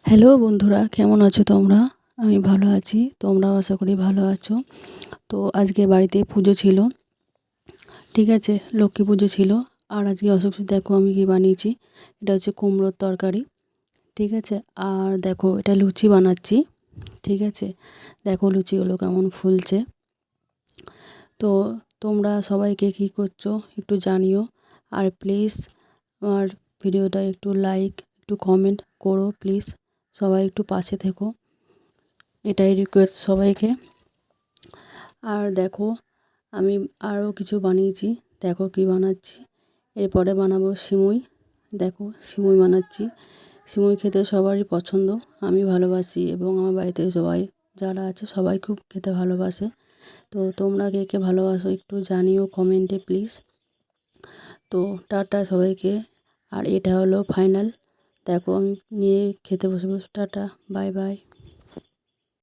Hello বন্ধুরা, কেমন আছো তোমরা? আমি ভালো আছি, তোমরাও আশা করি ভালো আছো। তো আজকে বাড়িতে পুজো ছিল, ঠিক আছে, লক্ষ্মী পুজো ছিল। আর আজকে অশোক দেখো আমি কি বানিয়েছি। এটা হচ্ছে কুমড়োর তরকারি, ঠিক আছে। আর দেখো এটা লুচি বানাচ্ছি, ঠিক আছে। দেখো লুচিগুলো কেমন ফুলছে। তো তোমরা সবাইকে কি করছো একটু জানিও। আর প্লিজ আমার ভিডিওটা একটু লাইক, একটু কমেন্ট করো প্লিজ। সবাই একটু পাশে থেকো, এটাই রিকোয়েস্ট সবাইকে। আর দেখো আমি আরও কিছু বানিয়েছি, দেখো কি বানাচ্ছি। এরপরে বানাবো সিমুই। দেখো সিমুই বানাচ্ছি। সিমুই খেতে সবারই পছন্দ, আমি ভালোবাসি এবং আমার বাড়িতে সবাই যারা আছে সবাই খুব খেতে ভালোবাসে। তো তোমরা কে কে ভালোবাসো একটু জানিও কমেন্টে প্লিজ। তো টাটা সবাইকে। আর এটা হলো ফাইনাল, দেখো আমি নিয়ে খেতে বসে টাটা, বাই বাই।